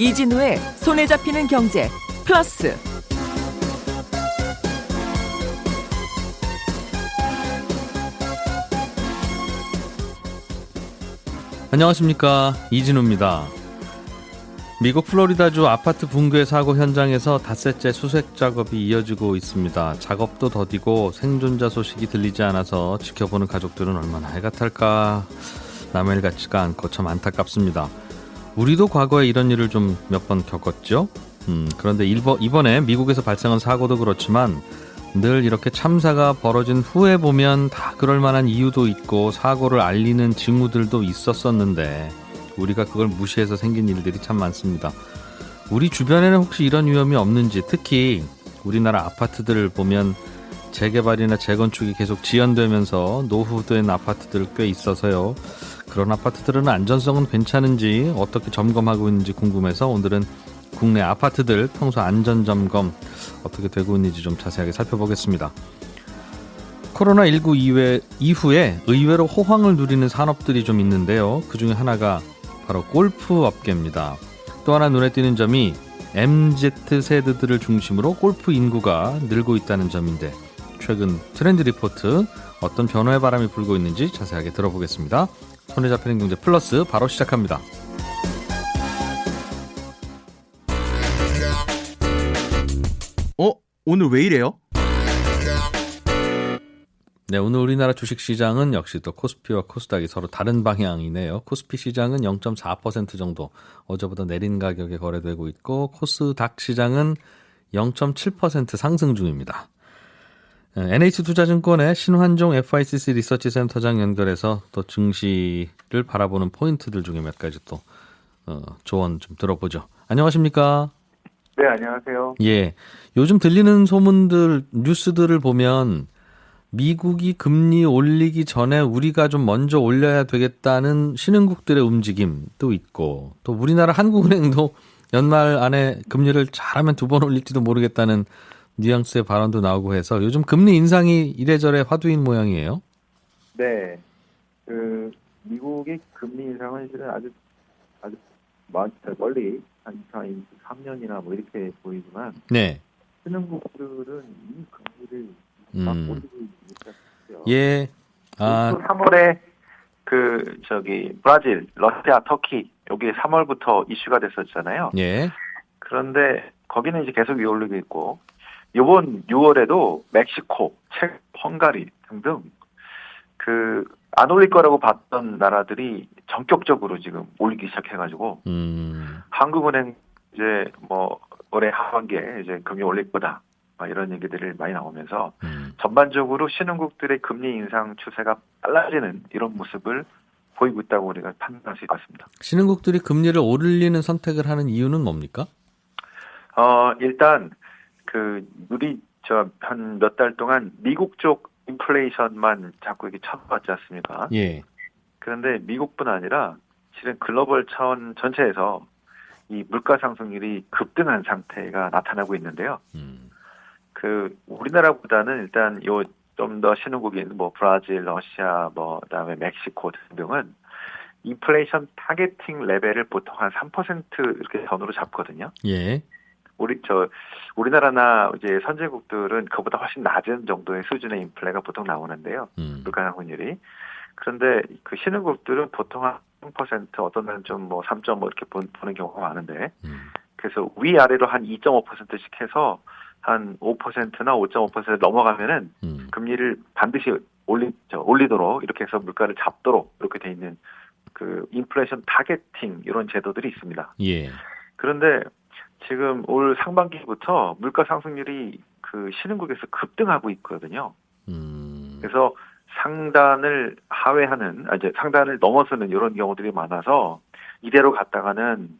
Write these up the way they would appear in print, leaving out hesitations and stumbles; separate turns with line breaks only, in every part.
이진우의 손에 잡히는 경제 플러스.
안녕하십니까, 이진우입니다. 미국 플로리다주 아파트 붕괴 사고 현장에서 닷새째 수색 작업이 이어지고 있습니다. 작업도 더디고 생존자 소식이 들리지 않아서 지켜보는 가족들은 얼마나 해같을까. 남의 일 같지가 않고 참 안타깝습니다. 우리도 과거에 이런 일을 좀 몇 번 겪었죠. 그런데 이번에 미국에서 발생한 사고도 그렇지만 늘 이렇게 참사가 벌어진 후에 보면 다 그럴 만한 이유도 있고 사고를 알리는 징후들도 있었었는데 우리가 그걸 무시해서 생긴 일들이 참 많습니다. 우리 주변에는 혹시 이런 위험이 없는지, 특히 우리나라 아파트들을 보면 재개발이나 재건축이 계속 지연되면서 노후된 아파트들 꽤 있어서요. 그런 아파트들은 안전성은 괜찮은지 어떻게 점검하고 있는지 궁금해서 오늘은 국내 아파트들 평소 안전점검 어떻게 되고 있는지 좀 자세하게 살펴보겠습니다. 코로나19 이후에 의외로 호황을 누리는 산업들이 좀 있는데요. 그중에 하나가 바로 골프 업계입니다. 또 하나 눈에 띄는 점이 MZ세대들을 중심으로 골프 인구가 늘고 있다는 점인데 최근 트렌드 리포트 어떤 변화의 바람이 불고 있는지 자세하게 들어보겠습니다. 손에 잡히는 경제 플러스 바로 시작합니다.
오늘 왜 이래요?
네, 오늘 우리나라 주식시장은 역시 또 코스피와 코스닥이 서로 다른 방향이네요. 코스피 시장은 0.4% 정도 어제보다 내린 가격에 거래되고 있고 코스닥 시장은 0.7% 상승 중입니다. NH투자증권의 신환종 FICC 리서치 센터장 연결해서 또 증시를 바라보는 포인트들 중에 몇 가지 또 조언 좀 들어보죠. 안녕하십니까?
네, 안녕하세요.
예, 요즘 들리는 소문들, 뉴스들을 보면 미국이 금리 올리기 전에 우리가 좀 먼저 올려야 되겠다는 신흥국들의 움직임도 있고 또 우리나라 한국은행도 연말 안에 금리를 잘하면 2번 올릴지도 모르겠다는 뉘앙스의 발언도 나오고 해서 요즘 금리 인상이 이래저래 화두인 모양이에요.
네, 미국의 금리 인상은 실은 아주 멀리 한 2023년이나 뭐 이렇게 보이지만,
네.
신흥국들은 이미 금리를 막 올리고 있어요.
예.
3월에 브라질, 러시아, 터키 여기 3월부터 이슈가 됐었잖아요.
예.
그런데 거기는 이제 계속 올리고 있고, 이번 6월에도 멕시코, 체코, 헝가리 등등 안 올릴 거라고 봤던 나라들이 전격적으로 지금 올리기 시작해가지고 한국은행 이제 뭐 올해 하반기에 이제 금리 올릴 거다 이런 얘기들이 많이 나오면서 전반적으로 신흥국들의 금리 인상 추세가 빨라지는 이런 모습을 보이고 있다고 우리가 판단할 수 있습니다.
신흥국들이 금리를 올리는 선택을 하는 이유는 뭡니까?
일단 우리 한 몇 달 동안 미국 쪽 인플레이션만 자꾸 이렇게 쳐봤지 않습니까?
예.
그런데 미국뿐 아니라 실은 글로벌 차원 전체에서 이 물가 상승률이 급등한 상태가 나타나고 있는데요. 우리나라보다는 일단 좀 더 신흥국인 뭐 브라질, 러시아, 그다음에 멕시코 등등은 인플레이션 타겟팅 레벨을 보통 한 3% 이렇게 선으로 잡거든요.
예.
우리나라나 이제 선진국들은 그보다 훨씬 낮은 정도의 수준의 인플레가 보통 나오는데요. 물가 상승률이. 그런데 신흥국들은 보통 한 3%, 어떤 데는 좀 3.5 이렇게 보는 경우가 많은데, 그래서 위아래로 한 2.5%씩 해서 한 5%나 5.5% 넘어가면은 금리를 반드시 올리도록 이렇게 해서 물가를 잡도록 이렇게 돼 있는 인플레이션 타겟팅 이런 제도들이 있습니다.
예.
그런데 지금 올 상반기부터 물가 상승률이 신흥국에서 급등하고 있거든요. 그래서 상단을 하회하는, 이제 상단을 넘어서는 이런 경우들이 많아서 이대로 갔다가는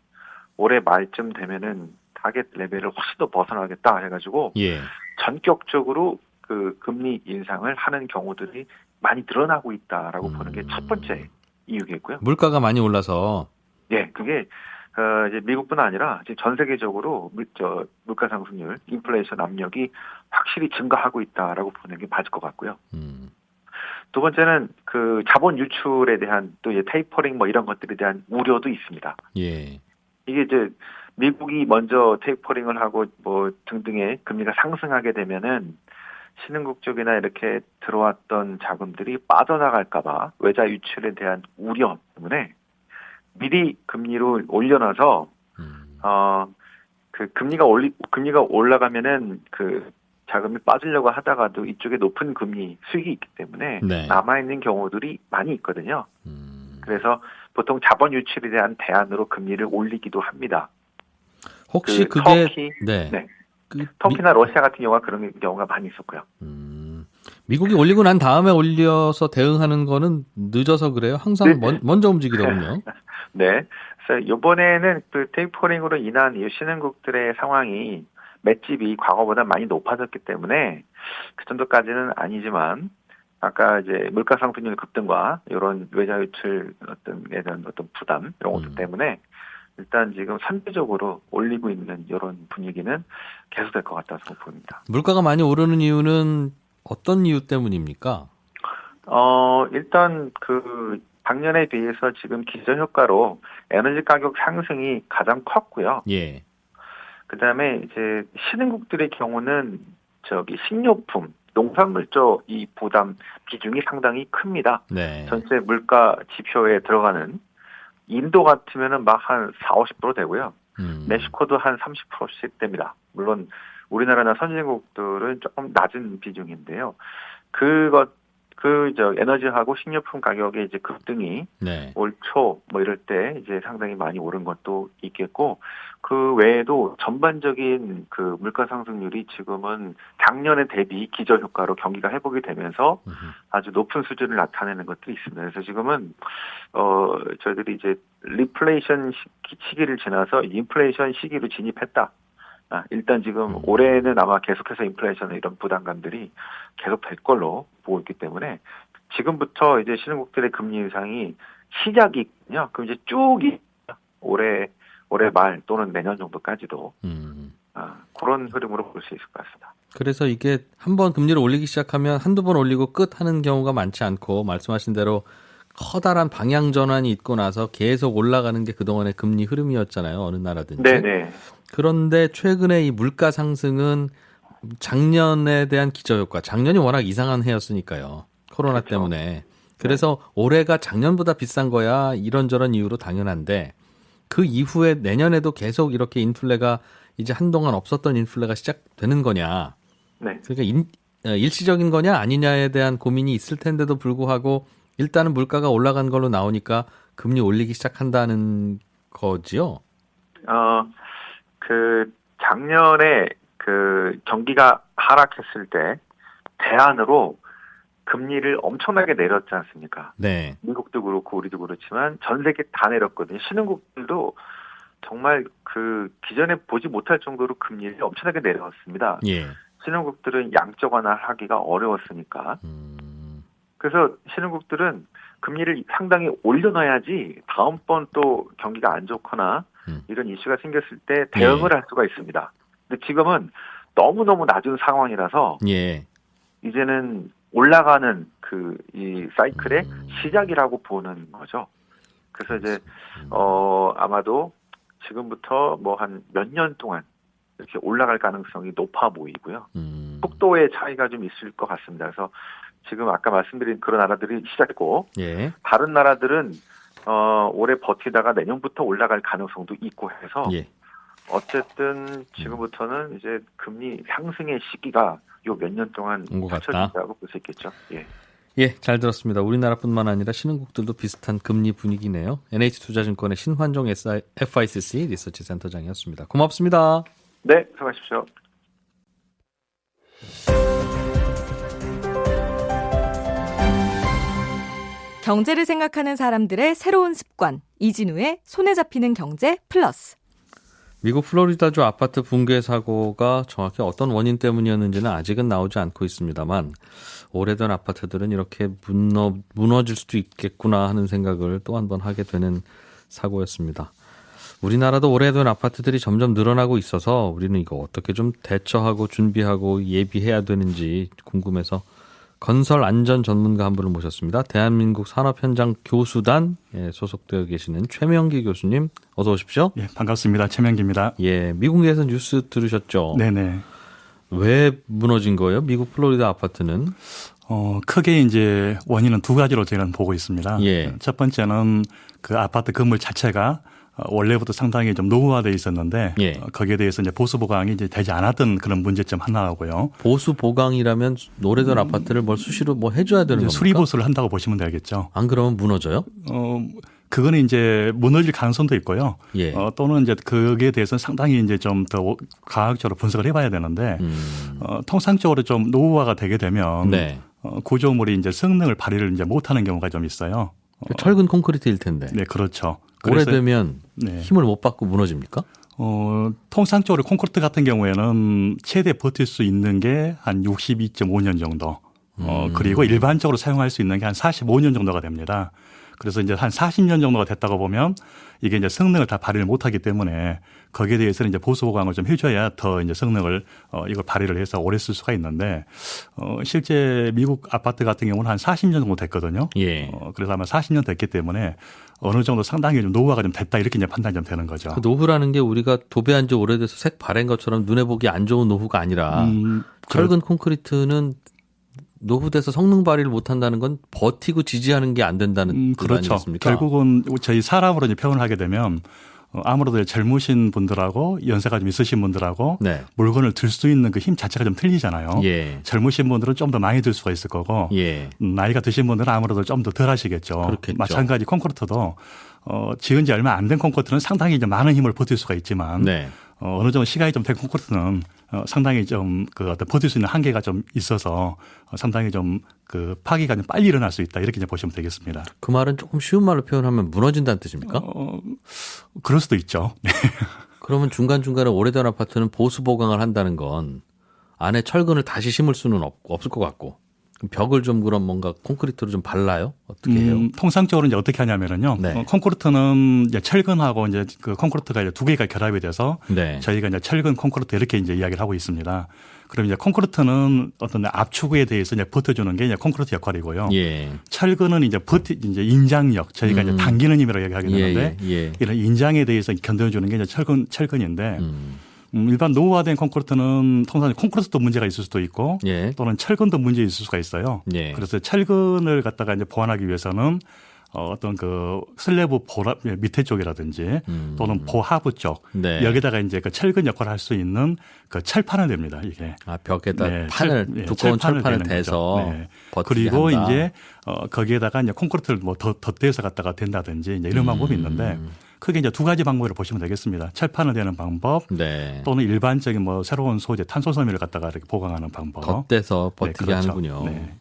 올해 말쯤 되면은 타겟 레벨을 훨씬 더 벗어나겠다 해가지고
예.
전격적으로 금리 인상을 하는 경우들이 많이 늘어나고 있다라고 보는 게 첫 번째 이유겠고요.
물가가 많이 올라서.
예, 그게 이제 미국뿐 아니라 지금 전 세계적으로 물가 상승률, 인플레이션 압력이 확실히 증가하고 있다라고 보는 게 맞을 것 같고요. 두 번째는 자본 유출에 대한 또 테이퍼링 이런 것들에 대한 우려도 있습니다.
예.
이게 이제 미국이 먼저 테이퍼링을 하고 뭐 등등의 금리가 상승하게 되면은 신흥국 쪽이나 이렇게 들어왔던 자금들이 빠져나갈까봐 외자 유출에 대한 우려 때문에 미리 금리를 올려놔서 그 금리가 올라가면은 그 자금이 빠지려고 하다가도 이쪽에 높은 금리 수익이 있기 때문에
네.
남아있는 경우들이 많이 있거든요. 그래서 보통 자본 유출에 대한 대안으로 금리를 올리기도 합니다.
혹시
그
그게
터키,
네.
네.
그
터키나 러시아 같은 경우가 그런 경우가 많이 있었고요.
미국이 올리고 난 다음에 올려서 대응하는 거는 늦어서 그래요? 항상
네.
먼저 움직이더군요.
네. 그래서 이번에는 그 테이퍼링으로 인한 이 신흥국들의 상황이 맷집이 과거보다 많이 높아졌기 때문에 그 정도까지는 아니지만 아까 이제 물가 상승률 급등과 이런 외자 유출 어떤에 대한 어떤 부담 이런 것들 때문에 일단 지금 선제적으로 올리고 있는 이런 분위기는 계속될 것 같다고 보입니다.
물가가 많이 오르는 이유는 어떤 이유 때문입니까?
일단 그 작년에 비해서 지금 기저효과로 에너지 가격 상승이 가장 컸고요.
예.
그다음에 이제 신흥국들의 경우는 저기 식료품, 농산물 쪽 이 부담 비중이 상당히 큽니다.
네.
전체 물가 지표에 들어가는 인도 같으면은 막 한 40-50% 되고요. 멕시코도 한 30%씩 됩니다. 물론 우리나라나 선진국들은 조금 낮은 비중인데요. 에너지하고 식료품 가격의 이제 급등이
네.
올 초 뭐 이럴 때 이제 상당히 많이 오른 것도 있겠고, 그 외에도 전반적인 그 물가 상승률이 지금은 작년에 대비 기저효과로 경기가 회복이 되면서 아주 높은 수준을 나타내는 것들이 있습니다. 그래서 지금은 저희들이 이제 리플레이션 시기를 지나서 인플레이션 시기로 진입했다. 일단 지금 올해는 아마 계속해서 인플레이션의 이런 부담감들이 계속 될 걸로 보고 있기 때문에 지금부터 이제 신흥국들의 금리 인상이 시작이거든요. 그럼 이제 쭉 올해 말 또는 내년 정도까지도 그런 흐름으로 볼 수 있을 것 같습니다.
그래서 이게 한번 금리를 올리기 시작하면 한두 번 올리고 끝 하는 경우가 많지 않고 말씀하신 대로 커다란 방향 전환이 있고 나서 계속 올라가는 게 그동안의 금리 흐름이었잖아요. 어느 나라든지.
네네.
그런데 최근에 이 물가 상승은 작년에 대한 기저효과. 작년이 워낙 이상한 해였으니까요. 코로나
그렇죠.
때문에. 그래서 올해가 작년보다 비싼 거야 이런저런 이유로 당연한데 그 이후에 내년에도 계속 이렇게 인플레가 이제 한동안 없었던 인플레가 시작되는 거냐.
네.
그러니까 일시적인 거냐 아니냐에 대한 고민이 있을 텐데도 불구하고 일단은 물가가 올라간 걸로 나오니까 금리 올리기 시작한다는 거지요?
그 작년에 그 경기가 하락했을 때 대안으로 금리를 엄청나게 내렸지 않습니까?
네.
미국도 그렇고 우리도 그렇지만 전 세계 다 내렸거든요. 신흥국들도 정말 그 기존에 보지 못할 정도로 금리를 엄청나게 내려왔습니다.
예.
신흥국들은 양적 완화하기가 어려웠으니까. 그래서 신흥국들은 금리를 상당히 올려놔야지 다음번 또 경기가 안 좋거나 이런 이슈가 생겼을 때 대응을 할 수가 있습니다. 근데 지금은 너무너무 낮은 상황이라서
예.
이제는 올라가는 그 이 사이클의 시작이라고 보는 거죠. 그래서 이제 아마도 지금부터 뭐 한 몇 년 동안 이렇게 올라갈 가능성이 높아 보이고요. 속도의 차이가 좀 있을 것 같습니다. 그래서 지금 아까 말씀드린 그런 나라들이 시작했고
예.
다른 나라들은 올해 버티다가 내년부터 올라갈 가능성도 있고 해서
예.
어쨌든 지금부터는 이제 금리 상승의 시기가 요 몇 년 동안
온 것 같다.
펼쳐진다고 볼 수 있겠죠. 예.
예, 잘 들었습니다. 우리나라뿐만 아니라 신흥국들도 비슷한 금리 분위기네요. NH투자증권의 신환종 FICC 리서치 센터장이었습니다. 고맙습니다.
네, 수고하십시오.
경제를 생각하는 사람들의 새로운 습관. 이진우의 손에 잡히는 경제 플러스.
미국 플로리다주 아파트 붕괴 사고가 정확히 어떤 원인 때문이었는지는 아직은 나오지 않고 있습니다만 오래된 아파트들은 이렇게 무너질 수도 있겠구나 하는 생각을 또 한 번 하게 되는 사고였습니다. 우리나라도 오래된 아파트들이 점점 늘어나고 있어서 우리는 이거 어떻게 좀 대처하고 준비하고 예비해야 되는지 궁금해서 건설 안전 전문가 한 분을 모셨습니다. 대한민국 산업현장 교수단 소속되어 계시는 최명기 교수님, 어서 오십시오.
예, 반갑습니다. 최명기입니다.
예, 미국에서 뉴스 들으셨죠?
네네.
왜 무너진 거예요? 미국 플로리다 아파트는?
크게 이제 원인은 두 가지로 저는 보고 있습니다.
예.
첫 번째는 그 아파트 건물 자체가 원래부터 상당히 좀 노후화되어 있었는데
예.
거기에 대해서 이제 보수 보강이 이제 되지 않았던 그런 문제점 하나고요.
보수 보강이라면 오래된 아파트를 뭘 수시로 뭐 해줘야 되는 겁니까?
수리 보수를 한다고 보시면 되겠죠.
안 그러면 무너져요?
그거는 이제 무너질 가능성도 있고요.
예.
또는 이제 거기에 대해서는 상당히 이제 좀 더 과학적으로 분석을 해봐야 되는데 통상적으로 좀 노후화가 되게 되면
네.
구조물이 이제 성능을 발휘를 이제 못하는 경우가 좀 있어요.
철근 콘크리트일 텐데.
네, 그렇죠. 그래서
오래되면
네.
힘을 못 받고 무너집니까?
통상적으로 콘크리트 같은 경우에는 최대 버틸 수 있는 게 한 62.5년 정도. 그리고 일반적으로 사용할 수 있는 게 한 45년 정도가 됩니다. 그래서 이제 한 40년 정도가 됐다고 보면 이게 이제 성능을 다 발휘를 못하기 때문에 거기에 대해서는 이제 보수 보강을 좀 해줘야 더 이제 성능을 이걸 발휘를 해서 오래 쓸 수가 있는데 실제 미국 아파트 같은 경우는 한 40년 정도 됐거든요.
예.
그래서 아마 40년 됐기 때문에 어느 정도 상당히 좀 노후화가 좀 됐다 이렇게 이제 판단이 좀 되는 거죠.
그 노후라는 게 우리가 도배한 지 오래돼서 색 바랜 것처럼 눈에 보기 안 좋은 노후가 아니라 철근 콘크리트는 노후돼서 성능 발휘를 못한다는 건 버티고 지지하는 게 안 된다는 뜻
그렇죠.
아니겠습니까?
결국은 저희 사람으로 이제 표현을 하게 되면 아무래도 젊으신 분들하고 연세가 좀 있으신 분들하고
네.
물건을 들 수 있는 그 힘 자체가 좀 틀리잖아요.
예.
젊으신 분들은 좀 더 많이 들 수가 있을 거고
예.
나이가 드신 분들은 아무래도 좀 더 덜 하시겠죠.
그렇겠죠.
마찬가지 콘크리트도 지은 지 얼마 안 된 콘크리트는 상당히 좀 많은 힘을 버틸 수가 있지만
네.
어느 정도 시간이 좀 된 콘크리트는 상당히 좀 그 어떤 버틸 수 있는 한계가 좀 있어서 상당히 좀 그 파기가 좀 빨리 일어날 수 있다 이렇게 이제 보시면 되겠습니다.
그 말은 조금 쉬운 말로 표현하면 무너진다는 뜻입니까?
그럴 수도 있죠.
그러면 중간중간에 오래된 아파트는 보수 보강을 한다는 건 안에 철근을 다시 심을 수는 없을 것 같고 그럼 벽을 좀 그럼 뭔가 콘크리트로 좀 발라요? 어떻게 해요?
통상적으로 이제 어떻게 하냐면은요.
네.
콘크리트는 이제 철근하고 이제 그 콘크리트가 이제 두 개가 결합이 돼서
네.
저희가 이제 철근 콘크리트 이렇게 이제 이야기를 하고 있습니다. 그럼 이제 콘크리트는 어떤 압축에 대해서 이제 버텨주는 게 이제 콘크리트 역할이고요.
예.
철근은 이제 이제 인장력 저희가 이제 당기는 힘이라고 얘기하게 되는데
예.
이런 인장에 대해서 견뎌주는 게 이제 철근인데 일반 노후화된 콘크리트는 통상 콘크리트도 문제가 있을 수도 있고
예.
또는 철근도 문제 있을 수가 있어요.
예.
그래서 철근을 갖다가 이제 보완하기 위해서는 어떤 그 슬래브 밑에 쪽이라든지 또는 보하부 쪽
네.
여기다가 이제 그 철근 역할을 할 수 있는 그 철판을 댑니다. 이게.
아, 벽에다
네,
판을 두꺼운 철판을
대는
대서
거죠. 네.
버티게
그리고
한다.
이제 거기에다가 이제 콘크리트를 뭐 덧대서 갖다가 된다든지 이제 이런 방법이 있는데 크게 이제 두 가지 방법으로 보시면 되겠습니다. 철판을 대는 방법
네.
또는 일반적인 뭐 새로운 소재 탄소섬유를 갖다가 이렇게 보강하는 방법.
덧대서 버티게
네, 그렇죠.
하는군요.
네.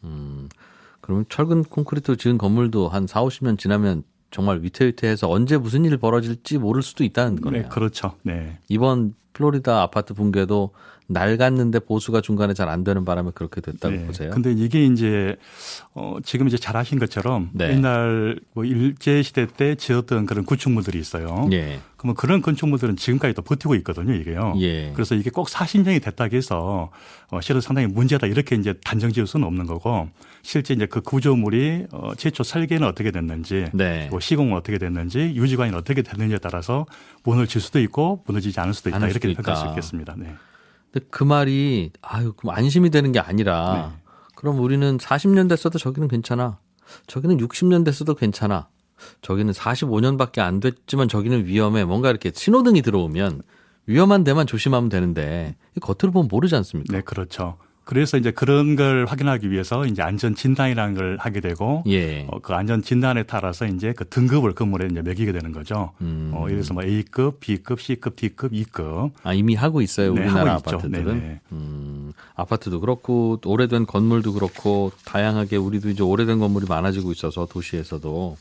그러면 철근 콘크리트 지은 건물도 한 4, 50년 지나면 정말 위태위태해서 언제 무슨 일이 벌어질지 모를 수도 있다는 거네요.
네, 그렇죠. 네.
이번 플로리다 아파트 붕괴도 낡았는데 보수가 중간에 잘 안 되는 바람에 그렇게 됐다고 보세요.
근데 이게 이제 지금 이제 잘 아신 것처럼
네.
옛날 뭐 일제 시대 때 지었던 그런 구축물들이 있어요.
예.
그러면 그런 건축물들은 지금까지도 버티고 있거든요, 이게요.
예.
그래서 이게 꼭 40년이 됐다고 해서 실은 상당히 문제다 이렇게 이제 단정 지을 수는 없는 거고 실제 이제 그 구조물이 최초 설계는 어떻게 됐는지
네.
또 시공은 어떻게 됐는지 유지관이 어떻게 됐는지에 따라서 무너질 수도 있고 무너지지 않을 수도 있다
않을
이렇게
수도
평가할 수
있다.
있겠습니다. 네.
근데 그 말이 그럼 안심이 되는 게 아니라 그럼 우리는 40년 됐어도 저기는 괜찮아. 저기는 60년 됐어도 괜찮아. 저기는 45년밖에 안 됐지만 저기는 위험해. 뭔가 이렇게 신호등이 들어오면 위험한 데만 조심하면 되는데 겉으로 보면 모르지 않습니까?
네, 그렇죠. 그래서 이제 그런 걸 확인하기 위해서 이제 안전 진단이라는 걸 하게 되고
예.
그 안전 진단에 따라서 이제 그 등급을 건물에 이제 매기게 되는 거죠. 예를 들어서 뭐 A급, B급, C급, D급, E급.
아, 이미 하고 있어요.
네,
우리나라
하고 있죠.
아파트들은.
네네.
아파트도 그렇고 오래된 건물도 그렇고 다양하게 우리도 이제 오래된 건물이 많아지고 있어서 도시에서도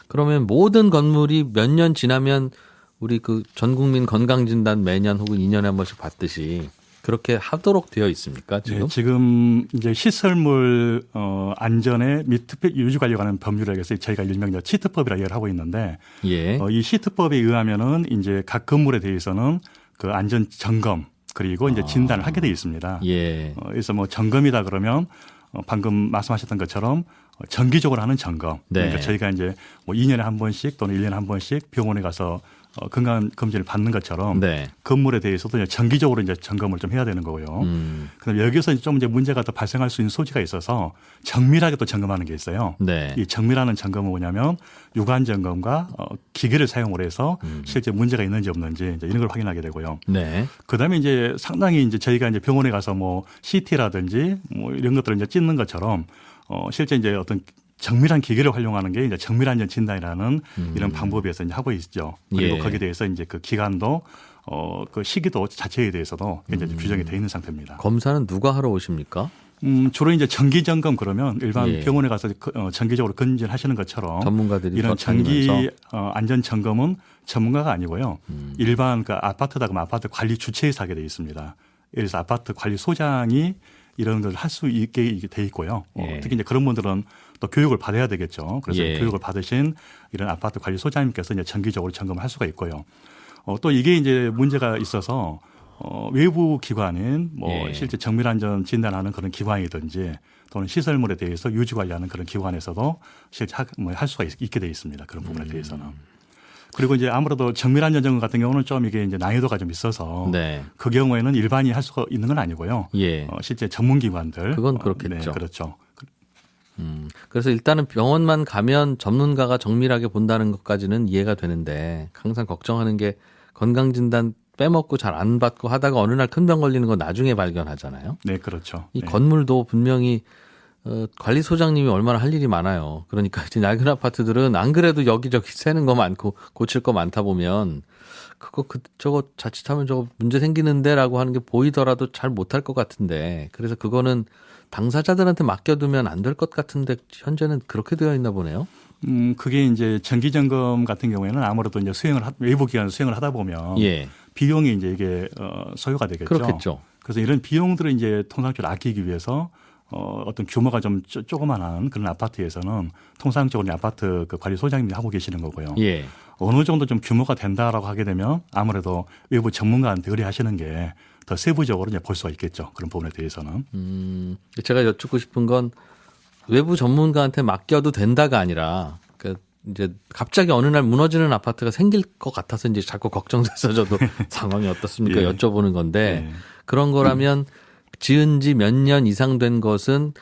그러면 모든 건물이 몇 년 지나면 우리 그 전 국민 건강진단 매년 혹은 2년에 한 번씩 받듯이 그렇게 하도록 되어 있습니까 지금?
네, 지금 이제 시설물 안전에 및 특별 유지 관리하는 법률에 의해서 저희가 일명 시트법이라 얘기를 하고 있는데
예.
이 시트법에 의하면은 이제 각 건물에 대해서는 그 안전 점검 그리고 이제 진단을 하게 돼 있습니다.
예.
그래서 뭐 점검이다 그러면 방금 말씀하셨던 것처럼 정기적으로 하는 점검.
네.
그러니까 저희가 이제 뭐 2년에 한 번씩 또는 1년에 한 번씩 병원에 가서 건강 검진을 받는 것처럼
네.
건물에 대해서도 이제 정기적으로 이제 점검을 좀 해야 되는 거고요. 그다음에 여기서 좀 이제 문제가 더 발생할 수 있는 소지가 있어서 정밀하게 또 점검하는 게 있어요.
네.
이 정밀하는 점검은 뭐냐면 유관 점검과 기계를 사용을 해서 실제 문제가 있는지 없는지 이제 이런 걸 확인하게 되고요.
네.
그다음에 이제 상당히 이제 저희가 이제 병원에 가서 뭐 CT라든지 뭐 이런 것들을 이제 찍는 것처럼 실제 이제 어떤 정밀한 기계를 활용하는 게 이제 정밀안전 진단이라는 이런 방법에서 이제 하고 있죠. 그리고
예.
거기에 대해서 이제 그 기간도 그 시기도 자체에 대해서도 굉장히 규정이 되어 있는 상태입니다.
검사는 누가 하러 오십니까?
주로 이제 정기 점검 그러면 일반
예.
병원에 가서 정기적으로 검진하시는 것처럼
전문가들이
이런 정기
다니면서?
안전 점검은 전문가가 아니고요. 일반 그 아파트다 그러면 아파트 관리 주체에서 하게 되어 있습니다. 예를 들어서 아파트 관리 소장이 이런 걸 할 수 있게 돼 있고요.
예.
특히 이제 그런 분들은 또 교육을 받아야 되겠죠. 그래서
예.
교육을 받으신 이런 아파트 관리 소장님께서 이제 정기적으로 점검을 할 수가 있고요. 또 이게 이제 문제가 있어서 외부 기관인 뭐
예.
실제 정밀안전 진단하는 그런 기관이든지 또는 시설물에 대해서 유지 관리하는 그런 기관에서도 실제 할 수가 있게 돼 있습니다. 그런 부분에 대해서는. 그리고 이제 아무래도 정밀안전 점검 같은 경우는 좀 이게 이제 난이도가 좀 있어서
네.
그 경우에는 일반인이 할 수가 있는 건 아니고요.
예.
실제 전문기관들.
그건 그렇겠죠.
네, 그렇죠.
그래서 일단은 병원만 가면 전문가가 정밀하게 본다는 것까지는 이해가 되는데 항상 걱정하는 게 건강진단 빼먹고 잘 안 받고 하다가 어느 날 큰 병 걸리는 거 나중에 발견하잖아요.
네, 그렇죠.
이
네.
건물도 분명히 관리소장님이 얼마나 할 일이 많아요. 그러니까 이제 낡은 아파트들은 안 그래도 여기저기 새는 거 많고 고칠 거 많다 보면 저거 자칫하면 저거 문제 생기는데라고 하는 게 보이더라도 잘 못할 것 같은데 그래서 그거는 당사자들한테 맡겨두면 안 될 것 같은데 현재는 그렇게 되어 있나 보네요.
그게 이제 정기점검 같은 경우에는 아무래도 이제 외부 기관 수행을 하다 보면
예.
비용이 이제 이게 소요가 되겠죠.
그렇겠죠.
그래서 이런 비용들을 이제 통상적으로 아끼기 위해서 어떤 규모가 좀 조그만한 그런 아파트에서는 통상적으로 아파트 그 관리 소장님이 하고 계시는 거고요.
예.
어느 정도 좀 규모가 된다라고 하게 되면 아무래도 외부 전문가한테 의뢰하시는 게 더 세부적으로 이제 볼 수가 있겠죠. 그런 부분에 대해서는.
제가 여쭙고 싶은 건 외부 전문가한테 맡겨도 된다가 아니라 그 이제 갑자기 어느 날 무너지는 아파트가 생길 것 같아서 이제 자꾸 걱정돼서 저도 상황이 어떻습니까
예.
여쭤보는 건데
네.
그런 거라면 지은 지 몇 년 이상 된 것은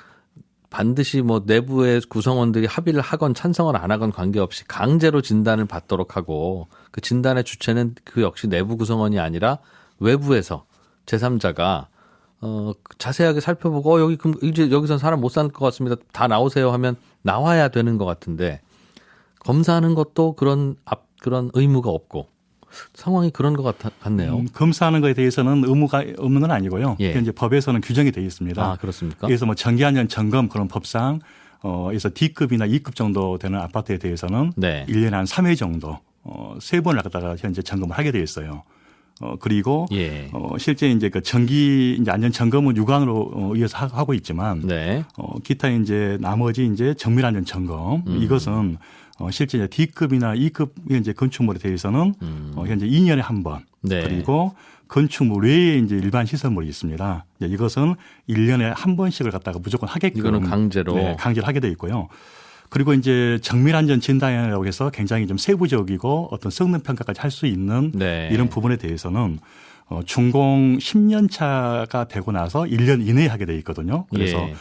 반드시 뭐 내부의 구성원들이 합의를 하건 찬성을 안 하건 관계없이 강제로 진단을 받도록 하고 그 진단의 주체는 그 역시 내부 구성원이 아니라 외부에서 제3자가 자세하게 살펴보고 여기 이제 여기선 사람 못 살 것 같습니다. 다 나오세요 하면 나와야 되는 것 같은데 검사하는 것도 그런 의무가 없고 상황이 그런 것 같네요.
검사하는 것에 대해서는 의무가 없는 건 아니고요.
예.
이제 법에서는 규정이 되어 있습니다.
아 그렇습니까?
그래서 뭐 정기안전 점검 그런 법상 그래서 D급이나 E급 정도 되는 아파트에 대해서는
네.
1년에 한 3회 정도 3번을 갖다가 현재 점검을 하게 되어 있어요. 그리고
예.
실제 이제 그 정기 이제 안전 점검은 유관으로 의해서 하고 있지만
네.
기타 이제 나머지 이제 정밀 안전 점검 이것은 실제 이제 D급이나 E급 이제 건축물에 대해서는 현재 2년에 한 번.
네.
그리고 건축물 외에 이제 일반 시설물이 있습니다. 이것은 1년에 한 번씩을 갖다가 무조건 하게끔
이거는 강제로
강제로 하게 돼 있고요. 그리고 이제 정밀 안전 진단이라고 해서 굉장히 좀 세부적이고 어떤 성능 평가까지 할 수 있는
네.
이런 부분에 대해서는 준공 10년 차가 되고 나서 1년 이내에 하게 돼 있거든요. 그래서
예.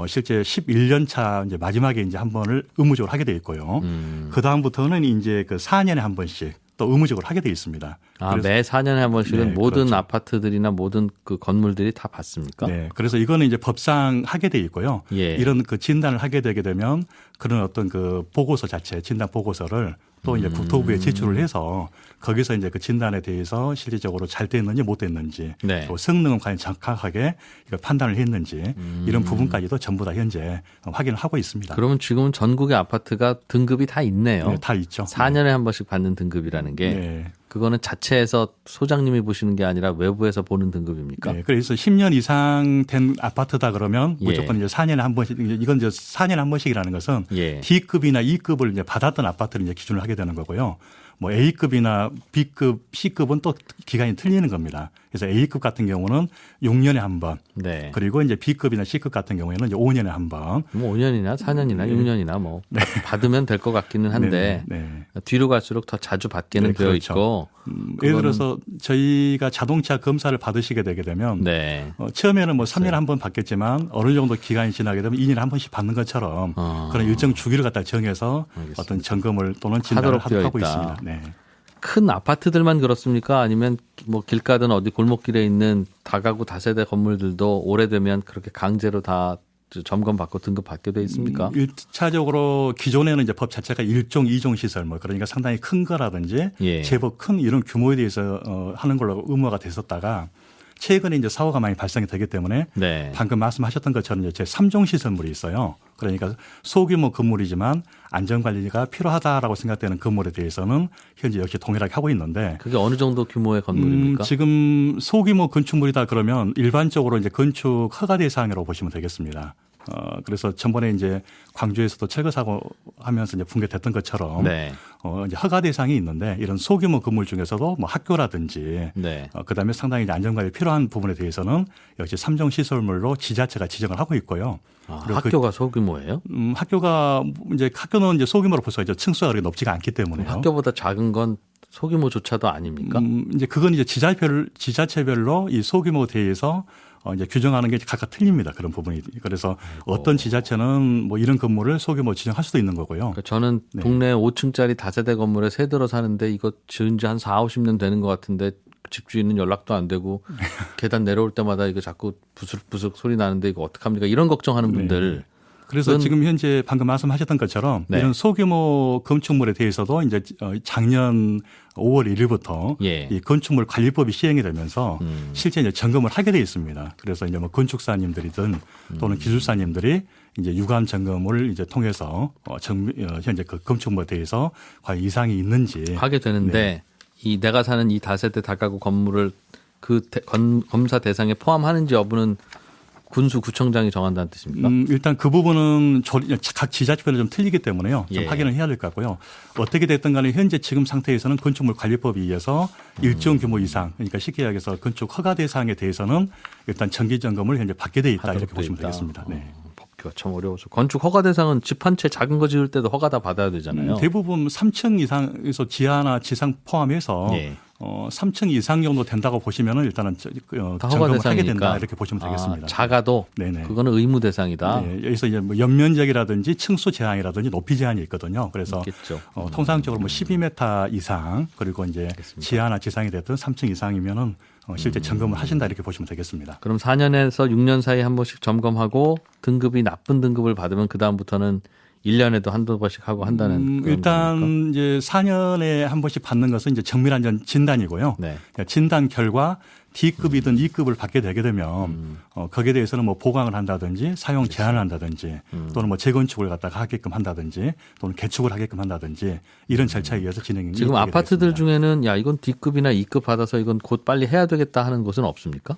실제 11년 차 이제 마지막에 이제 한 번을 의무적으로 하게 돼 있고요. 그 다음부터는 이제 그 4년에 한 번씩 또 의무적으로 하게 돼 있습니다.
아, 매 4년에 한 번씩은
네,
모든
그렇죠.
아파트들이나 모든 그 건물들이 다 받습니까?
네. 그래서 이거는 이제 법상 하게 돼 있고요.
예.
이런 그 진단을 하게 되게 되면 그런 어떤 그 보고서 자체, 진단 보고서를 또 이제 국토부에 제출을 해서 거기서 이제 그 진단에 대해서 실질적으로 잘 됐는지 못 됐는지
네.
또 성능은 과연 정확하게 이걸 판단을 했는지 이런 부분까지도 전부 다 현재 확인을 하고 있습니다.
그러면 지금은 전국의 아파트가 등급이 다 있네요.
네, 다 있죠.
4년에 한 번씩 받는 등급이라는 게
네.
그거는 자체에서 소장님이 보시는 게 아니라 외부에서 보는 등급입니까?
네, 그래서 10년 이상 된 아파트다 그러면
예.
무조건 이제 4년에 한 번씩 이건 이제 4년에 한 번씩이라는 것은
예.
D급이나 E급을 이제 받았던 아파트를 이제 기준을 하게 되는 거고요. 뭐 A급이나 B급, C급은 또 기간이 틀리는 겁니다. 그래서 A급 같은 경우는 6년에 한 번.
네.
그리고 이제 B급이나 C급 같은 경우에는 이제 5년에 한 번.
뭐 5년이나 4년이나 6년이나 뭐 받으면 될 것 같기는 한데 뒤로 갈수록 더 자주 받게는 되어
그렇죠.
있고.
예를 들어서 저희가 자동차 검사를 받으시게 되게 되면
네.
처음에는 뭐 3년에 한 번 받겠지만 어느 정도 기간이 지나게 되면 2년에 한 번씩 받는 것처럼 그런 일정 주기를 갖다 정해서
알겠습니다.
어떤 점검을 또는 진단을
하도록 되어
하고
있다.
있습니다. 네.
큰 아파트들만 그렇습니까? 아니면 뭐 길가든 어디 골목길에 있는 다가구 다세대 건물들도 오래되면 그렇게 강제로 다 점검받고 등급받게 돼 있습니까?
1차적으로 기존에는 이제 법 자체가 1종, 2종 시설 뭐 그러니까 상당히 큰 거라든지
예.
제법 큰 이런 규모에 대해서 하는 걸로 의무화가 됐었다가 최근에 이제 사고가 많이 발생이 되기 때문에
네.
방금 말씀하셨던 것처럼 이제 제3종 시설물이 있어요. 그러니까 소규모 건물이지만 안전관리가 필요하다라고 생각되는 건물에 대해서는 현재 역시 동일하게 하고 있는데
그게 어느 정도 규모의 건물입니까?
지금 소규모 건축물이다 그러면 일반적으로 이제 건축 허가 대상이라고 보시면 되겠습니다. 그래서 전번에 이제 광주에서도 철거 사고 하면서 이제 붕괴됐던 것처럼
네.
이제 허가 대상이 있는데 이런 소규모 건물 중에서도 뭐 학교라든지
네.
그다음에 상당히 이제 안전관리 필요한 부분에 대해서는 역시 3종 시설물로 지자체가 지정을 하고 있고요.
학교가 소규모예요?
학교는 이제 소규모로 볼 수가 있죠. 층수가 그렇게 높지가 않기 때문에요.
학교보다 작은 건 소규모조차도 아닙니까?
이제 그건 이제 지자체별로 이 소규모 대해서 이제 규정하는 게 각각 틀립니다. 그런 부분이. 그래서 어떤 지자체는 뭐 이런 건물을 소규모 지정할 수도 있는 거고요.
그러니까 저는 동네 5층짜리 다세대 건물에 새 들어 사는데 이거 지은 지 한 4, 50년 되는 것 같은데 집주인은 연락도 안 되고 계단 내려올 때마다 이거 자꾸 부스럭부스럭 소리 나는데 이거 어떡합니까? 이런 걱정하는 분들.
그래서 지금 현재 방금 말씀하셨던 것처럼 이런 소규모 건축물에 대해서도 이제 작년 5월 1일부터 이 건축물 관리법이 시행이 되면서 실제 이제 점검을 하게 돼 있습니다. 그래서 이제 뭐 건축사님들이든 또는 기술사님들이 이제 유감 점검을 이제 통해서 현재 그 건축물에 대해서 과연 이상이 있는지
하게 되는데 이 내가 사는 이 다세대 다가구 건물을 그 검사 대상에 포함하는지 여부는 군수구청장이 정한다는 뜻입니까?
일단 그 부분은 각 지자체별로 좀 틀리기 때문에요. 좀 확인을 해야 될 것 같고요. 어떻게 됐든 간에 현재 지금 상태에서는 건축물 관리법에 의해서 일정 규모 이상, 그러니까 쉽게 이야기해서 건축 허가 대상에 대해서는 일단 정기 점검을 현재 받게 돼 있다 이렇게 보시면 되겠습니다. 네.
법규가 참 어려워서 건축 허가 대상은 집 한 채 작은 거 지을 때도 허가 다 받아야 되잖아요.
대부분 3층 이상에서 지하나 지상 포함해서 3층 이상 정도 된다고 보시면은 일단은 점검을 하게 된다 이렇게 보시면 되겠습니다.
작아도 그거는 의무 대상이다.
네, 여기서 이제 뭐 연면적이라든지 층수 제한이라든지 높이 제한이 있거든요. 그래서 통상적으로 뭐 12m 이상 그리고 이제 알겠습니다. 지하나 지상이 됐든 3층 이상이면은 실제 점검을 하신다 이렇게 보시면 되겠습니다.
그럼 4년에서 6년 사이 한 번씩 점검하고 등급이 나쁜 등급을 받으면 그 다음부터는 1년에도 한두 번씩 하고 한다는
일단
겁니까?
이제 4년에 한 번씩 받는 것은 이제 정밀안전 진단이고요. 그러니까 진단 결과 D급이든 E급을 받게 되게 되면 거기에 대해서는 뭐 보강을 한다든지 사용 제한을 한다든지 또는 뭐 재건축을 갖다가 하게끔 한다든지 또는 개축을 하게끔 한다든지 이런 절차에 의해서 진행이
지금 아파트들
되겠습니다.
중에는 야 이건 D급이나 E급 받아서 이건 곧 빨리 해야 되겠다 하는 곳은 없습니까?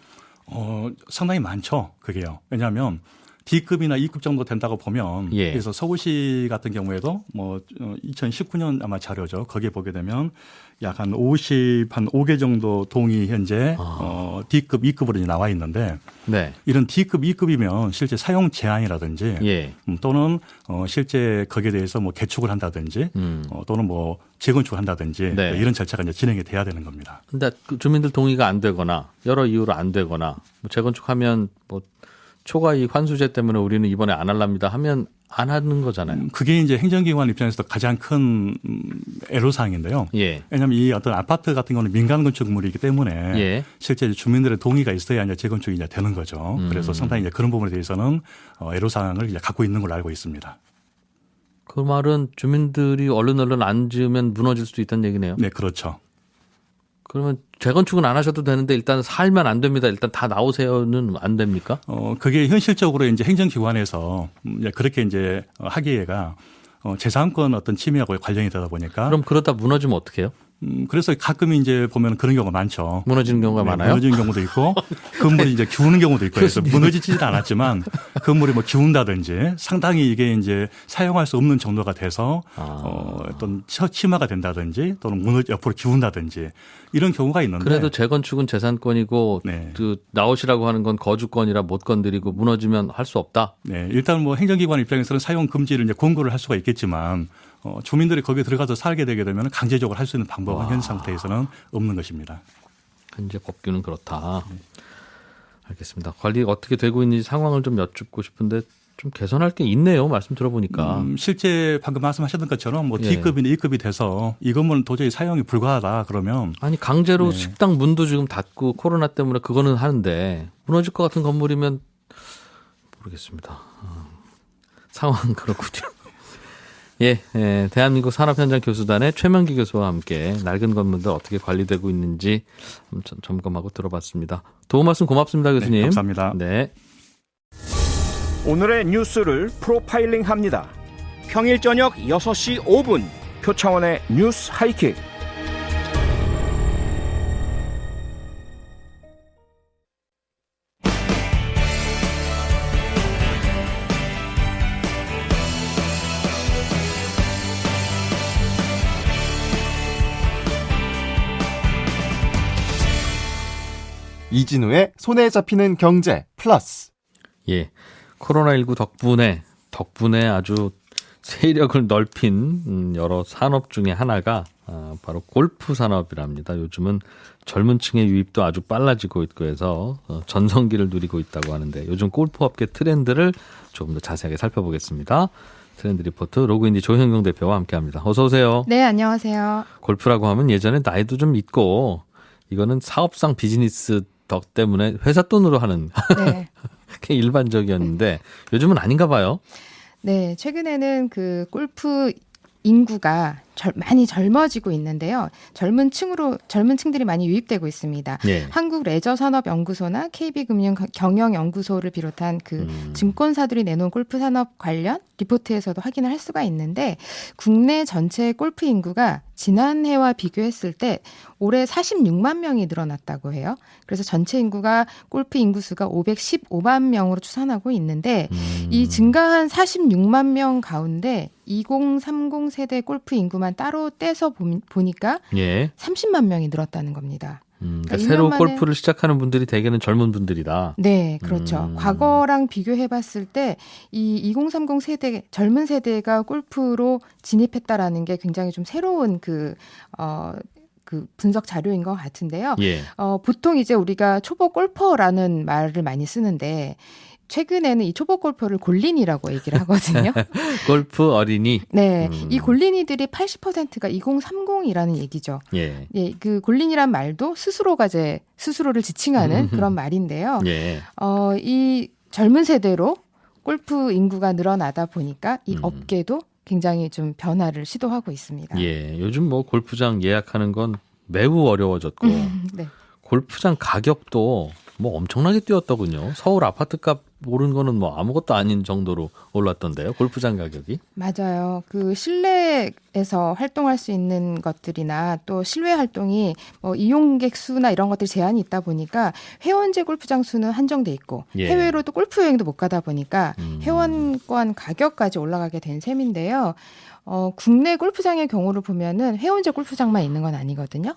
상당히 많죠. 그게요. 왜냐하면 D급이나 E급 정도 된다고 보면 그래서 서울시 같은 경우에도 뭐 2019년 아마 자료죠. 거기에 보게 되면 약 한 5개 정도 동이 현재 D급, E급으로 이제 나와 있는데 이런 D급, E급이면 실제 사용 제한이라든지 또는 실제 거기에 대해서 뭐 개축을 한다든지 또는 뭐 재건축을 한다든지 이런 절차가 이제 진행이 돼야 되는 겁니다.
근데 그 주민들 동의가 안 되거나 여러 이유로 안 되거나 뭐 재건축하면 뭐 초과이익 환수제 때문에 우리는 이번에 안 할랍니다 하면 안 하는 거잖아요.
그게 이제 행정기관 입장에서도 가장 큰 애로사항인데요. 왜냐하면 이 어떤 아파트 같은 경우는 민간 건축물이기 때문에 실제 주민들의 동의가 있어야 이제 재건축이 이제 되는 거죠. 그래서 상당히 이제 그런 부분에 대해서는 애로사항을 이제 갖고 있는 걸로 알고 있습니다.
그 말은 주민들이 얼른 안 지으면 무너질 수도 있다는 얘기네요.
네, 그렇죠.
그러면 재건축은 안 하셔도 되는데 일단 살면 안 됩니다. 일단 다 나오세요는 안 됩니까?
그게 현실적으로 이제 행정기관에서 그렇게 이제 하기에가 재산권 어떤 침해하고 관련이 되다 보니까.
그럼 그러다 무너지면 어떻게 해요?
그래서 가끔 이제 보면 그런 경우가 많죠.
무너지는 경우가 많아요?
무너지는 경우도 있고 건물이 이제 기우는 경우도 있고 그래서 무너지지는 않았지만 건물이 뭐 기운다든지 상당히 이게 이제 사용할 수 없는 정도가 돼서 어떤 침하가 된다든지 또는 옆으로 기운다든지 이런 경우가 있는데
그래도 재건축은 재산권이고
네.
그 나오시라고 하는 건 거주권이라 못 건드리고 무너지면 할 수 없다.
네, 일단 뭐 행정기관 입장에서는 사용 금지를 이제 권고를 할 수가 있겠지만 주민들이 거기에 들어가서 살게 되게 되면 강제적으로 할 수 있는 방법은 현 상태에서는 없는 것입니다.
현재 법규는 그렇다. 알겠습니다. 관리 어떻게 되고 있는지 상황을 좀 여쭙고 싶은데 좀 개선할 게 있네요. 말씀 들어보니까.
실제 방금 말씀하셨던 것처럼 뭐
예.
D급이나 E급이 돼서 이 건물은 도저히 사용이 불가하다 그러면
아니 강제로
네.
식당 문도 지금 닫고 코로나 때문에 그거는 하는데 무너질 것 같은 건물이면 모르겠습니다. 상황은 그렇군요. 예, 대한민국 산업현장교수단의 최명기 교수와 함께 낡은 건물들 어떻게 관리되고 있는지 점검하고 들어봤습니다. 도움 말씀 고맙습니다, 교수님.
네, 감사합니다.
네.
오늘의 뉴스를 프로파일링합니다. 평일 저녁 6시 5분 표창원의 뉴스 하이킥.
이진우의 손에 잡히는 경제 플러스.
예. 코로나19 덕분에 아주 세력을 넓힌 여러 산업 중에 하나가 바로 골프 산업이랍니다. 요즘은 젊은 층의 유입도 아주 빨라지고 있고 해서 전성기를 누리고 있다고 하는데 요즘 골프업계 트렌드를 조금 더 자세하게 살펴보겠습니다. 트렌드 리포트 로그인디 조현경 대표와 함께합니다. 어서 오세요.
네, 안녕하세요.
골프라고 하면 예전에 나이도 좀 있고 이거는 사업상 비즈니스 덕 때문에 회사 돈으로 하는
네.
게 일반적이었는데 요즘은 아닌가 봐요.
네, 최근에는 그 골프 인구가 많이 젊어지고 있는데요. 젊은 층들이 많이 유입되고 있습니다.
예.
한국레저산업연구소나 KB금융경영연구소를 비롯한 그 증권사들이 내놓은 골프 산업 관련 리포트에서도 확인을 할 수가 있는데 국내 전체 골프 인구가 지난해와 비교했을 때 올해 46만 명이 늘어났다고 해요. 그래서 전체 인구가 골프 인구수가 515만 명으로 추산하고 있는데 이 증가한 46만 명 가운데 2030 세대 골프 인구만 따로 떼서 보니까
예.
30만 명이 늘었다는 겁니다.
그러니까 새로 골프를 시작하는 분들이 대개는 젊은 분들이다.
네, 그렇죠. 과거랑 비교해봤을 때 이 2030 세대 젊은 세대가 골프로 진입했다라는 게 굉장히 좀 새로운 그 분석 자료인 것 같은데요.
예.
보통 이제 우리가 초보 골퍼라는 말을 많이 쓰는데 최근에는 이 초보 골퍼를 골린이라고 얘기를 하거든요.
골프 어린이.
네, 이 골린이들이 80%가 2030이라는 얘기죠.
예.
예, 그 골린이란 말도 스스로를 지칭하는 그런 말인데요.
예.
이 젊은 세대로 골프 인구가 늘어나다 보니까 이 업계도 굉장히 좀 변화를 시도하고 있습니다.
예. 요즘 뭐 골프장 예약하는 건 매우 어려워졌고
네.
골프장 가격도 뭐 엄청나게 뛰었더군요. 서울 아파트값 오른 거는 뭐 아무것도 아닌 정도로 올랐던데요. 골프장 가격이.
맞아요. 그 실내에서 활동할 수 있는 것들이나 또 실외 활동이 뭐 이용객 수나 이런 것들 제한이 있다 보니까 회원제 골프장 수는 한정돼 있고
예.
해외로 또 골프 여행도 못 가다 보니까 회원권 가격까지 올라가게 된 셈인데요. 국내 골프장의 경우를 보면은 회원제 골프장만 있는 건 아니거든요.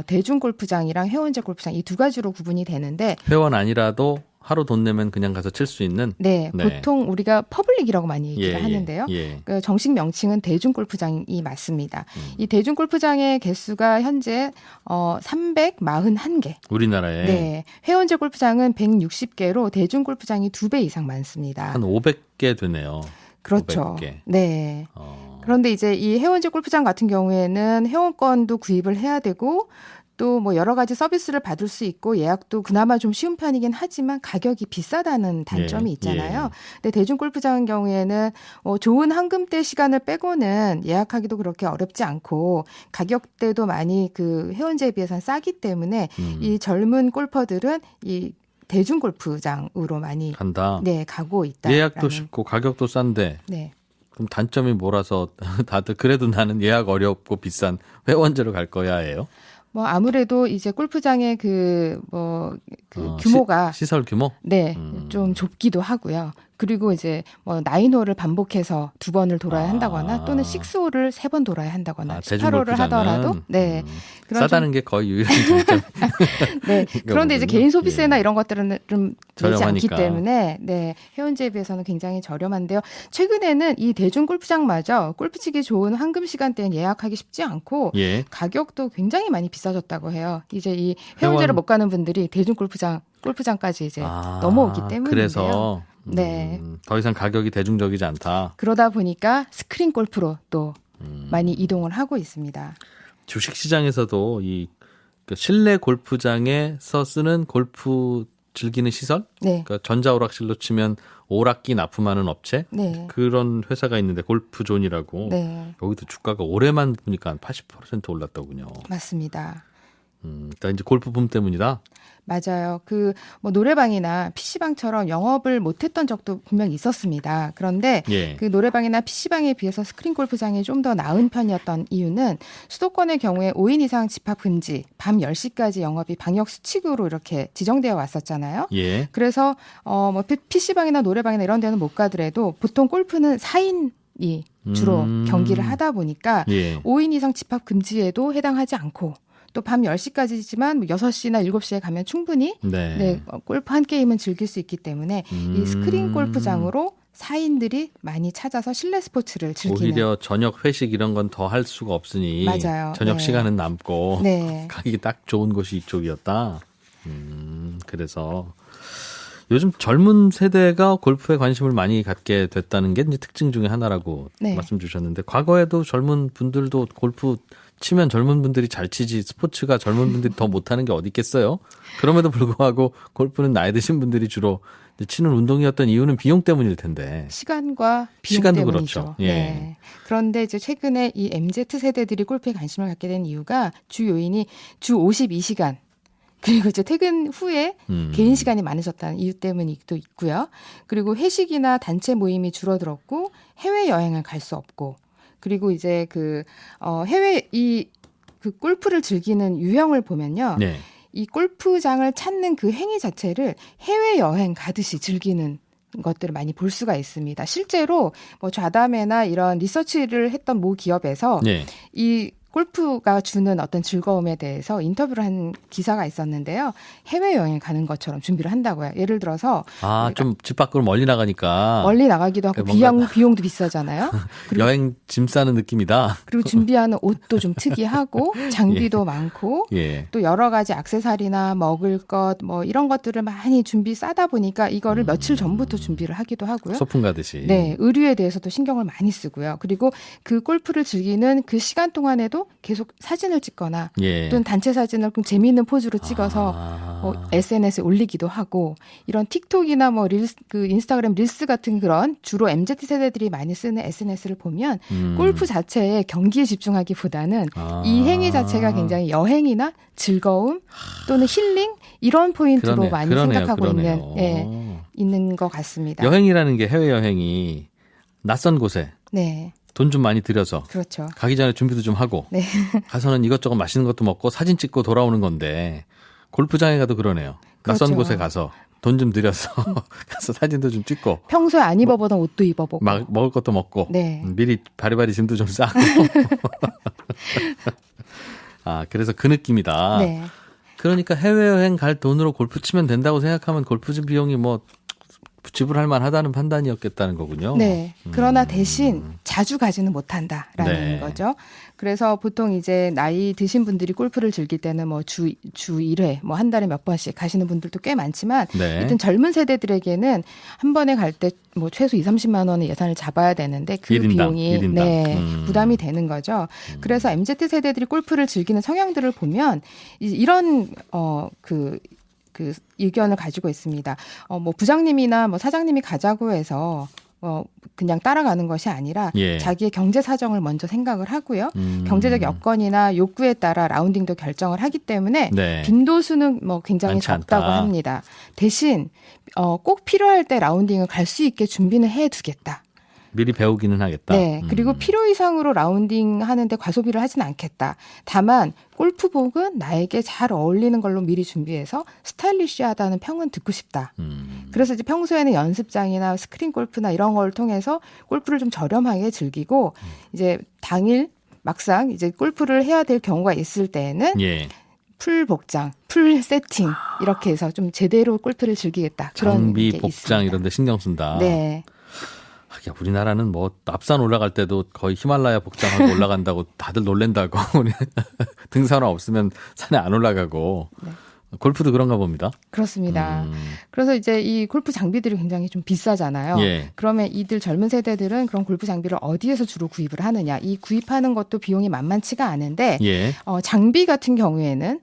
대중 골프장이랑 회원제 골프장 이 두 가지로 구분이 되는데
회원 아니라도 하루 돈 내면 그냥 가서 칠 수 있는.
네,
네.
보통 우리가 퍼블릭이라고 많이 얘기를 하는데요.
예.
그 정식 명칭은 대중 골프장이 맞습니다. 이 대중 골프장의 개수가 현재 341개.
우리나라에
네, 회원제 골프장은 160개로 대중 골프장이 2배 이상 많습니다.
한 500개 되네요.
그렇죠.
500개.
네. 그런데 이제 이 회원제 골프장 같은 경우에는 회원권도 구입을 해야 되고 또 뭐 여러 가지 서비스를 받을 수 있고 예약도 그나마 좀 쉬운 편이긴 하지만 가격이 비싸다는 단점이 있잖아요. 근데 대중 골프장 경우에는 좋은 한금대 시간을 빼고는 예약하기도 그렇게 어렵지 않고 가격대도 많이 그 회원제에 비해서는 싸기 때문에 이 젊은 골퍼들은 이 대중 골프장으로 많이
간다.
네, 가고 있다.
예약도 쉽고 가격도 싼데
네.
그럼 단점이 뭐라서 다들 그래도 나는 예약 어렵고 비싼 회원제로 갈 거야예요?
뭐 아무래도 이제 골프장의 규모가
시설 규모?
네, 좀 좁기도 하고요. 그리고 이제 뭐 9홀을 반복해서 2번을 돌아야 한다거나 또는 6홀을 3번 돌아야 한다거나 18홀을 하더라도 네.
싸다는 게 거의 유일한 장점.
네. 그런데 이제 개인 소비세나
예.
이런 것들은 좀 되지 않기
저렴하니까.
때문에 네, 회원제에 비해서는 굉장히 저렴한데요. 최근에는 이 대중 골프장마저 골프 치기 좋은 황금 시간대는 예약하기 쉽지 않고
예.
가격도 굉장히 많이 비싸졌다고 해요. 이제 이 회원제를 못 가는 분들이 대중 골프장까지 이제 넘어오기 때문인데요.
그래서
네.
더 이상 가격이 대중적이지 않다.
그러다 보니까 스크린 골프로 또 많이 이동을 하고 있습니다.
주식시장에서도 이 실내 골프장에서 쓰는 골프 즐기는 시설?
네.
그러니까 전자오락실로 치면 오락기 납품하는 업체?
네.
그런 회사가 있는데 골프존이라고.
네.
여기도 주가가 올해만 보니까 한 80% 올랐더군요.
맞습니다.
그러니까 이제 골프 붐 때문이다?
맞아요. 뭐 노래방이나 PC방처럼 영업을 못했던 적도 분명히 있었습니다. 그런데
예.
그 노래방이나 PC방에 비해서 스크린 골프장이 좀 더 나은 편이었던 이유는 수도권의 경우에 5인 이상 집합 금지, 밤 10시까지 영업이 방역 수칙으로 이렇게 지정되어 왔었잖아요.
예.
그래서 뭐 PC방이나 노래방이나 이런 데는 못 가더라도 보통 골프는 4인이 주로 경기를 하다 보니까
예.
5인 이상 집합 금지에도 해당하지 않고 또 밤 10시까지지만 6시나 7시에 가면 충분히 네, 골프 한 게임은 즐길 수 있기 때문에 이 스크린 골프장으로 4인들이 많이 찾아서 실내 스포츠를 즐기는.
오히려 저녁 회식 이런 건 더 할 수가 없으니
맞아요.
저녁
네.
시간은 남고
네.
가기 딱 좋은 곳이 이쪽이었다. 그래서 요즘 젊은 세대가 골프에 관심을 많이 갖게 됐다는 게 이제 특징 중에 하나라고
네.
말씀 주셨는데 과거에도 젊은 분들도 골프 치면 젊은 분들이 잘 치지 스포츠가 젊은 분들이 더 못하는 게 어디 있겠어요? 그럼에도 불구하고 골프는 나이 드신 분들이 주로 치는 운동이었던 이유는 비용 때문일 텐데.
시간과 비용
시간도
때문이죠.
그렇죠. 예.
네. 그런데 이제 최근에 이 MZ 세대들이 골프에 관심을 갖게 된 이유가 주 요인이 주 52시간 그리고 이제 퇴근 후에 개인 시간이 많으셨다는 이유 때문이기도 있고요. 그리고 회식이나 단체 모임이 줄어들었고 해외 여행을 갈 수 없고 그리고 이제 해외 골프를 즐기는 유형을 보면요.
네.
이 골프장을 찾는 그 행위 자체를 해외 여행 가듯이 즐기는 것들을 많이 볼 수가 있습니다. 실제로 뭐 좌담회나 이런 리서치를 했던 모 기업에서
네.
이 골프가 주는 어떤 즐거움에 대해서 인터뷰를 한 기사가 있었는데요. 해외여행 가는 것처럼 준비를 한다고요. 예를 들어서
좀 집 밖으로 멀리 나가니까
멀리 나가기도 하고 비용도 비싸잖아요. 그리고
여행 짐 싸는 느낌이다.
그리고 준비하는 옷도 좀 특이하고 장비도 많고
예.
또 여러 가지 액세서리나 먹을 것 뭐 이런 것들을 많이 준비 싸다 보니까 이거를 며칠 전부터 준비를 하기도 하고요.
소풍 가듯이.
네, 의류에 대해서도 신경을 많이 쓰고요. 그리고 그 골프를 즐기는 그 시간 동안에도 계속 사진을 찍거나
예.
또는 단체 사진을 좀 재미있는 포즈로 찍어서 SNS에 올리기도 하고 이런 틱톡이나 뭐 릴스, 인스타그램 릴스 같은 그런 주로 MZ 세대들이 많이 쓰는 SNS를 보면 골프 자체에 경기에 집중하기보다는 이 행위 자체가 굉장히 여행이나 즐거움 또는 힐링 이런 포인트로 많이 생각하고 있는 것 같습니다.
여행이라는 게 해외여행이 낯선 곳에
네.
돈 좀 많이 들여서
그렇죠.
가기 전에 준비도 좀 하고
네.
가서는 이것저것 맛있는 것도 먹고 사진 찍고 돌아오는 건데 골프장에 가도 그러네요. 낯선
그렇죠.
곳에 가서 돈 좀 들여서 가서 사진도 좀 찍고
평소에 안 입어보던 옷도 입어보고
먹을 것도 먹고
네.
미리 바리바리 짐도 좀 싸고 그래서 그 느낌이다.
네.
그러니까 해외여행 갈 돈으로 골프 치면 된다고 생각하면 골프집 비용이 뭐 지불할 만하다는 판단이었겠다는 거군요.
네. 그러나 대신 자주 가지는 못한다라는 거죠. 그래서 보통 이제 나이 드신 분들이 골프를 즐길 때는 뭐 주 1회, 뭐 한 달에 몇 번씩 가시는 분들도 꽤 많지만 일단 젊은 세대들에게는 한 번에 갈 때 뭐 최소 2-30만 원의 예산을 잡아야 되는데 그
1인당,
비용이
1인당.
부담이 되는 거죠. 그래서 MZ 세대들이 골프를 즐기는 성향들을 보면 이런 그 의견을 가지고 있습니다. 뭐 부장님이나 뭐 사장님이 가자고 해서 그냥 따라가는 것이 아니라 자기의 경제 사정을 먼저 생각을 하고요. 경제적 여건이나 욕구에 따라 라운딩도 결정을 하기 때문에 빈도수는 뭐 굉장히 적다고 합니다. 대신 꼭 필요할 때 라운딩을 갈 수 있게 준비는 해두겠다.
미리 배우기는 하겠다.
네. 그리고 필요 이상으로 라운딩 하는데 과소비를 하진 않겠다. 다만 골프복은 나에게 잘 어울리는 걸로 미리 준비해서 스타일리시하다는 평은 듣고 싶다. 그래서 이제 평소에는 연습장이나 스크린 골프나 이런 걸 통해서 골프를 좀 저렴하게 즐기고 이제 당일 막상 이제 골프를 해야 될 경우가 있을 때에는
예.
풀 복장, 풀 세팅 이렇게 해서 좀 제대로 골프를 즐기겠다. 그런
장비,
게
복장
있습니다.
이런 데 신경 쓴다.
네.
하긴 우리나라는 뭐 앞산 올라갈 때도 거의 히말라야 복장하고 올라간다고 다들 놀랜다고. 등산화 없으면 산에 안 올라가고.
네.
골프도 그런가 봅니다.
그렇습니다. 그래서 이제 이 골프 장비들이 굉장히 좀 비싸잖아요.
예.
그러면 이들 젊은 세대들은 그런 골프 장비를 어디에서 주로 구입을 하느냐. 이 구입하는 것도 비용이 만만치가 않은데
예.
장비 같은 경우에는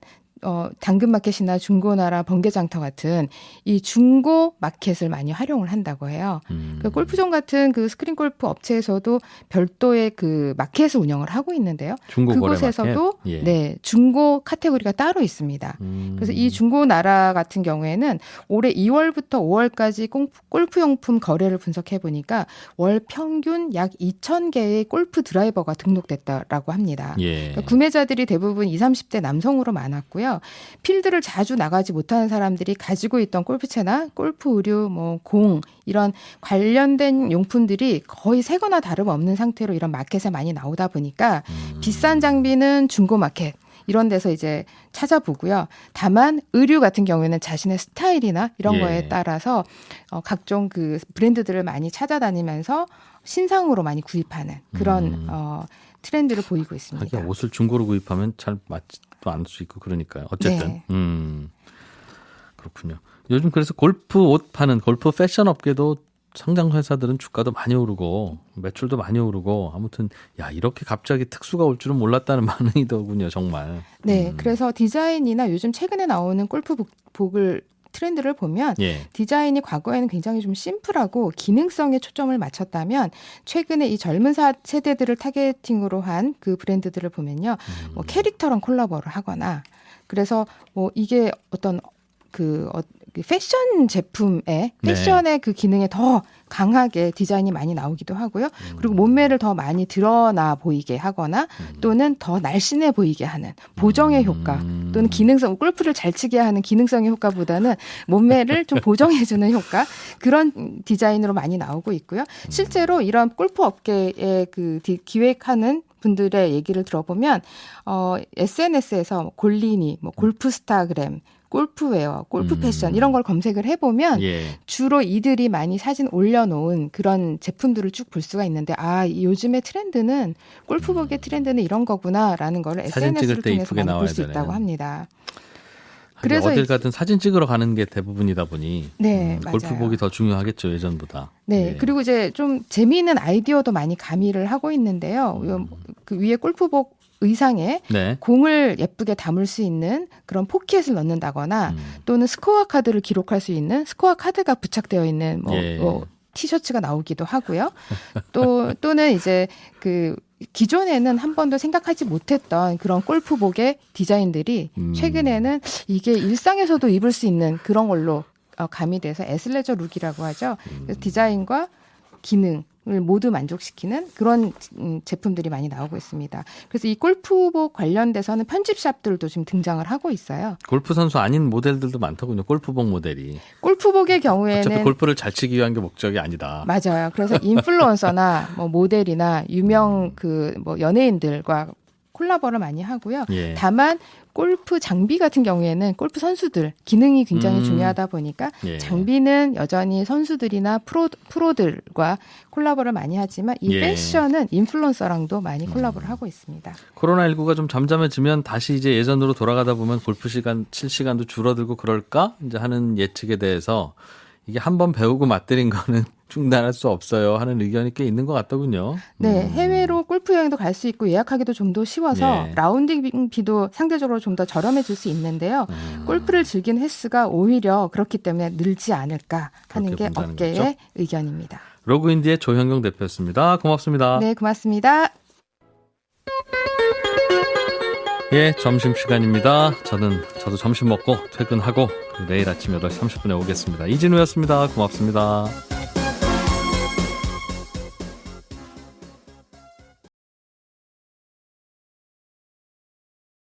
당근마켓이나 중고나라 번개장터 같은 이 중고 마켓을 많이 활용을 한다고 해요. 그 골프존 같은 그 스크린 골프 업체에서도 별도의 그 마켓을 운영을 하고 있는데요.
중고 거래
그곳에서도
마켓? 예.
네, 중고 카테고리가 따로 있습니다. 그래서 이 중고나라 같은 경우에는 올해 2월부터 5월까지 골프용품 거래를 분석해 보니까 월 평균 약 2,000개의 골프 드라이버가 등록됐다라고 합니다.
예.
그러니까 구매자들이 대부분 20, 30대 남성으로 많았고요. 필드를 자주 나가지 못하는 사람들이 가지고 있던 골프채나 골프 의류, 뭐 공 이런 관련된 용품들이 거의 새거나 다름없는 상태로 이런 마켓에 많이 나오다 보니까 비싼 장비는 중고 마켓 이런 데서 이제 찾아보고요. 다만 의류 같은 경우에는 자신의 스타일이나 이런
예.
거에 따라서 각종 그 브랜드들을 많이 찾아다니면서 신상으로 많이 구입하는 그런 트렌드를 보이고 있습니다.
하긴 옷을 중고로 구입하면 잘 맞지도 않을 수 있고 그러니까요. 어쨌든.
네.
그렇군요. 요즘 그래서 골프 옷 파는 골프 패션 업계도 성장 회사들은 주가도 많이 오르고 매출도 많이 오르고 아무튼 야 이렇게 갑자기 특수가 올 줄은 몰랐다는 반응이더군요. 정말.
네. 그래서 디자인이나 요즘 최근에 나오는 골프복을 트렌드를 보면
예.
디자인이 과거에는 굉장히 좀 심플하고 기능성에 초점을 맞췄다면 최근에 이 젊은 세대들을 타겟팅으로 한 그 브랜드들을 보면요. 뭐 캐릭터랑 콜라보를 하거나 그래서 뭐 이게 어떤 그 패션 제품의 패션의 그 기능에 더 강하게 디자인이 많이 나오기도 하고요. 그리고 몸매를 더 많이 드러나 보이게 하거나 또는 더 날씬해 보이게 하는 보정의 효과 또는 기능성, 골프를 잘 치게 하는 기능성의 효과보다는 몸매를 좀 보정해주는 효과 그런 디자인으로 많이 나오고 있고요. 실제로 이런 골프 업계에 그 기획하는 분들의 얘기를 들어보면 SNS에서 골리니, 뭐 골프스타그램 골프웨어, 골프 패션 이런 걸 검색을 해보면
예.
주로 이들이 많이 사진 올려놓은 그런 제품들을 쭉 볼 수가 있는데 요즘의 트렌드는 골프복의 트렌드는 이런 거구나라는 걸 SNS를 통해서 많이 볼 수 있다고 합니다.
그래서 어딜 가든 사진 찍으러 가는 게 대부분이다 보니
네, 맞아요.
골프복이 더 중요하겠죠 예전보다.
네, 그리고 이제 좀 재미있는 아이디어도 많이 가미를 하고 있는데요. 그 위에 골프복 의상에
네.
공을 예쁘게 담을 수 있는 그런 포켓을 넣는다거나 또는 스코어 카드를 기록할 수 있는 스코어 카드가 부착되어 있는 뭐 티셔츠가 나오기도 하고요. 또는 이제 그 기존에는 한 번도 생각하지 못했던 그런 골프복의 디자인들이 최근에는 이게 일상에서도 입을 수 있는 그런 걸로 가미돼서 애슬레저 룩이라고 하죠. 그래서 디자인과 기능을 모두 만족시키는 그런 제품들이 많이 나오고 있습니다. 그래서 이 골프복 관련돼서는 편집샵들도 지금 등장을 하고 있어요.
골프 선수 아닌 모델들도 많더군요. 골프복 모델이.
골프복의 경우에는
어차피 골프를 잘 치기 위한 게 목적이 아니다.
맞아요. 그래서 인플루언서나 뭐 모델이나 유명 그 뭐 연예인들과 콜라보를 많이 하고요.
예.
다만 골프 장비 같은 경우에는 골프 선수들 기능이 굉장히 중요하다 보니까
예.
장비는 여전히 선수들이나 프로들과 콜라보를 많이 하지만 이
예.
패션은 인플루언서랑도 많이 콜라보를 하고 있습니다.
코로나19가 좀 잠잠해지면 다시 이제 예전으로 돌아가다 보면 골프 시간 칠 시간도 줄어들고 그럴까 이제 하는 예측에 대해서 이게 한번 배우고 맛들인 거는 중단할 수 없어요 하는 의견이 꽤 있는 것 같더군요.
네, 해외로 골프 여행도 갈 수 있고 예약하기도 좀 더 쉬워서
예.
라운딩 비도 상대적으로 좀 더 저렴해질 수 있는데요. 골프를 즐기는 횟수가 오히려 그렇기 때문에 늘지 않을까 하는 게
본다는
업계의
거죠?
의견입니다.
로그인디의 조현경 대표였습니다. 고맙습니다.
네, 고맙습니다.
예, 점심시간입니다. 저도 점심 먹고 퇴근하고 내일 아침 8시 30분에 오겠습니다. 이진우였습니다. 고맙습니다.